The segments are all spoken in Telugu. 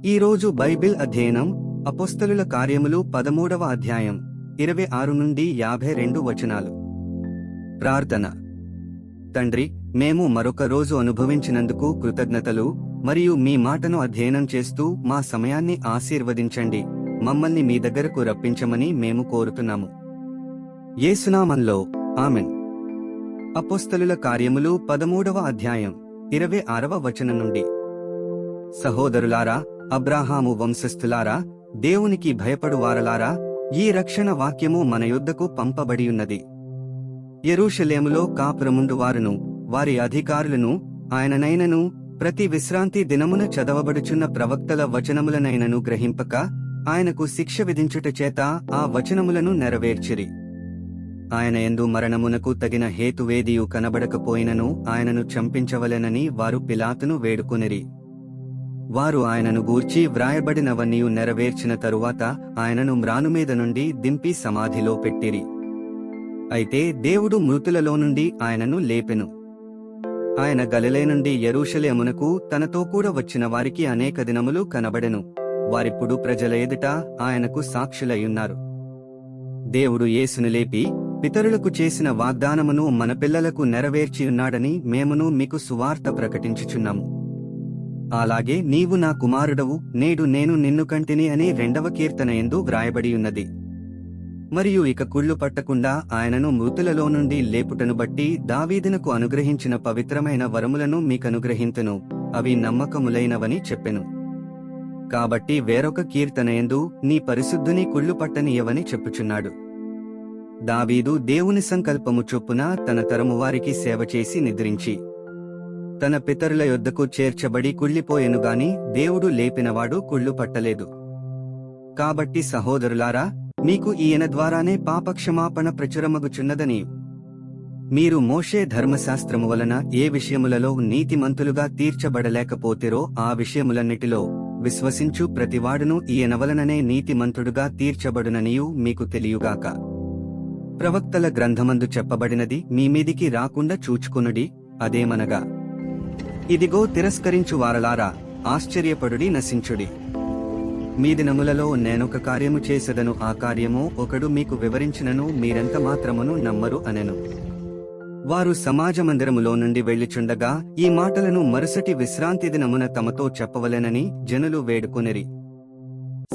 ఈరోజు బైబిల్ అధ్యయనం అపోస్తలుల కార్యములు 13వ అధ్యాయం 26 నుండి 52 వచనాలు. ప్రార్థన. తండ్రి, మేము మరొక రోజు అనుభవించినందుకు కృతజ్ఞతలు మరియు మీ మాటను అధ్యయనం చేస్తూ మా సమయాన్ని ఆశీర్వదించండి. మమ్మల్ని మీ దగ్గరకు రప్పించమని మేము కోరుతున్నాము. యేసునామంలో ఆమెన్. అపోస్తలుల కార్యములు 13వ అధ్యాయం 26వ వచనం నుండి. సహోదరులారా, అబ్రాహాము వంశస్థులారా, దేవునికి భయపడువారలారా, ఈ రక్షణ వాక్యము మన యొద్దకు పంపబడియున్నది. యెరూషలేములో కాపురముండువారును వారి అధికారులను ఆయననైనను ప్రతి విశ్రాంతి దినమున చదవబడుచున్న ప్రవక్తల వచనములనైనను గ్రహింపక ఆయనకు శిక్ష విధించుట చేత ఆ వచనములను నెరవేర్చిరి. ఆయన యందు మరణమునకు తగిన హేతువేదియు కనబడకపోయినను ఆయనను చంపించవలెనని వారు పిలాతును వేడుకొనిరి. వారు ఆయనను గూర్చి వ్రాయబడినవన్నీయు నెరవేర్చిన తరువాత ఆయనను మ్రానుమీద నుండి దింపి సమాధిలో పెట్టిరి. అయితే దేవుడు మృతులలో నుండి ఆయనను లేపెను. ఆయన గలిలయ నుండి యెరూషలేమునకు తనతో కూడా వచ్చిన వారికి అనేక దినములు కనబడెను. వారిప్పుడు ప్రజల ఎదుట ఆయనకు సాక్షులయ్యున్నారు. దేవుడు యేసును లేపి పితరులకు చేసిన వాగ్దానమును మన పిల్లలకు నెరవేర్చియున్నాడని మేమును మీకు సువార్త ప్రకటించుచున్నాము. అలాగే నీవు నా కుమారుడవు, నేడు నేను నిన్ను కంటిని అని 2వ కీర్తన యందు వ్రాయబడియున్నది. మరియు ఇక కుళ్ళు పట్టకుండా ఆయనను మృతులలో నుండి లేపుటను బట్టి దావీదునకు అనుగ్రహించిన పవిత్రమైన వరములను మీకనుగ్రహింతును, అవి నమ్మకములైనవని చెప్పెను. కాబట్టి వేరొక కీర్తన యందు నీ పరిశుద్ధుని కుళ్ళు పట్టనీయవని చెప్పుచున్నాడు. దావీదు దేవుని సంకల్పము చొప్పున తన తరము వారికి సేవ చేసి నిద్రించి తన పితరుల యొద్దకు చేర్చబడి కుళ్ళిపోయెనుగాని దేవుడు లేపినవాడు కుళ్ళు పట్టలేదు. కాబట్టి సహోదరులారా, మీకు ఈయన ద్వారానే పాపక్షమాపణ ప్రచురమగుచున్నదని మీరు మోషే ధర్మశాస్త్రము వలన ఏ విషయములలో నీతిమంతులుగా తీర్చబడలేకపోతిరో ఆ విషయములన్నిటిలో విశ్వసించు ప్రతివాడును ఈయన వలననే నీతిమంతుడుగా తీర్చబడుననియు మీకు తెలియుగాక. ప్రవక్తల గ్రంథమందు చెప్పబడినది మీ మీదికి రాకుండా చూచుకొనుడి. అదేమనగా, ఇదిగో తిరస్కరించు వారలారా, ఆశ్చర్యపడుడి, నశించుడి. మీ దినములలో నేనొక కార్యము చేసెదను, ఆ కార్యము ఒకడు మీకు వివరించినను మీరెంత మాత్రమును నమ్మరు అనెను. వారు సమాజమందిరములో నుండి వెళ్ళిచుండగా ఈ మాటలను మరుసటి విశ్రాంతి దినమున తమతో చెప్పవలెనని జనులు వేడుకొనిరి.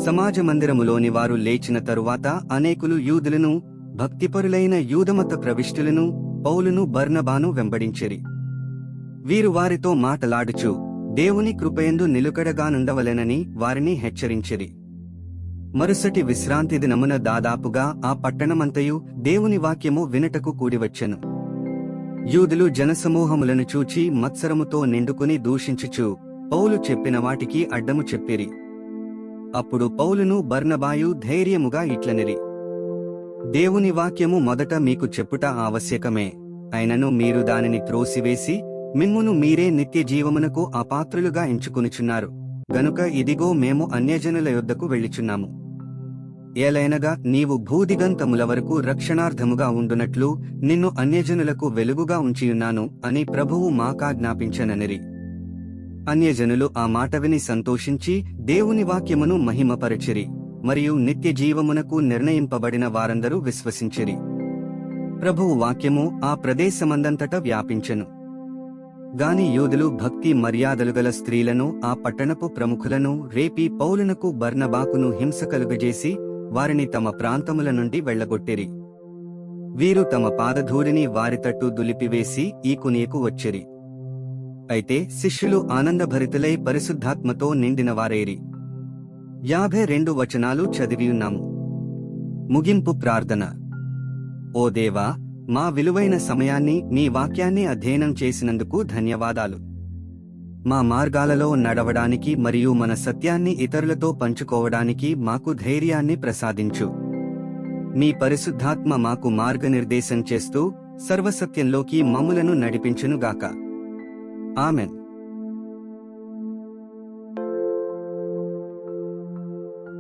సమాజమందిరములోని వారు లేచిన తరువాత అనేకులు యూదులను, భక్తిపరులైన యూదమత ప్రవిష్టులను పౌలును బర్నబాను వెంబడించిరి. వీరు వారితో మాటలాడుచు దేవుని కృపయందు నిలుకడగానుండవలెనని వారిని హెచ్చరించిరి. మరుసటి విశ్రాంతి దినమున దాదాపుగా ఆ పట్టణమంతయు దేవుని వాక్యము వినుటకు కూడివచ్చెను. యూదులు జనసమూహములను చూచి మత్సరముతో నిండుకుని దూషించుచు పౌలు చెప్పిన వాటికి అడ్డము చెప్పిరి. అప్పుడు పౌలును బర్నబాయు ధైర్యముగా ఇట్లనిరి, దేవుని వాక్యము మొదట మీకు చెప్పుట ఆవశ్యకమే, అయినను మీరు దానిని త్రోసివేసి మిమ్మును మీరే నిత్య జీవమునకు అపాత్రులుగా ఎంచుకొనుచున్నారు. గనుక ఇదిగో మేము అన్యజనుల యొద్దకు వెళ్ళుచున్నాము. ఏలైనగా నీవు భూదిగంతముల వరకు రక్షణార్థముగా ఉండునట్లు నిన్ను అన్యజనులకు వెలుగుగా ఉంచియున్నాను అని ప్రభువు మాకాజ్ఞాపించననిరి. అన్యజనులు ఆ మాట విని సంతోషించి దేవుని వాక్యమును మహిమపరచిరి. మరియు నిత్య జీవమునకు నిర్ణయింపబడిన వారందరూ విశ్వసించిరి. ప్రభువు వాక్యము ఆ ప్రదేశమందంతటా వ్యాపించెను. గాని యూదులు భక్తి మర్యాదలు గల స్త్రీలను, ఆ పట్టణపు ప్రముఖులను రేపి పౌలునకు బర్నబాకును హింస కలుగజేసి వారిని తమ ప్రాంతముల నుండి వెళ్లగొట్టిరి. వీరు తమ పాదధూళిని వారి తట్టు దులిపివేసి ఈకునియకు వచ్చిరి. అయితే శిష్యులు ఆనందభరితులై పరిశుద్ధాత్మతో నిండిన వారైరి. 52 వచనాలు చదివియున్నాము. ముగింపు ప్రార్థన. ఓ దేవా, మా విలువైన సమయాన్ని నీ వాక్యాన్ని అధ్యయనం చేసినందుకు ధన్యవాదాలు. మా మార్గాలలో నడవడానికి మరియు మన సత్యాన్ని ఇతరులతో పంచుకోవడానికి మాకు ధైర్యాన్ని ప్రసాదించు. మీ పరిశుద్ధాత్మ మాకు మార్గనిర్దేశం చేస్తూ సర్వసత్యంలోకి మమ్ములను నడిపించునుగాక. ఆమెన్.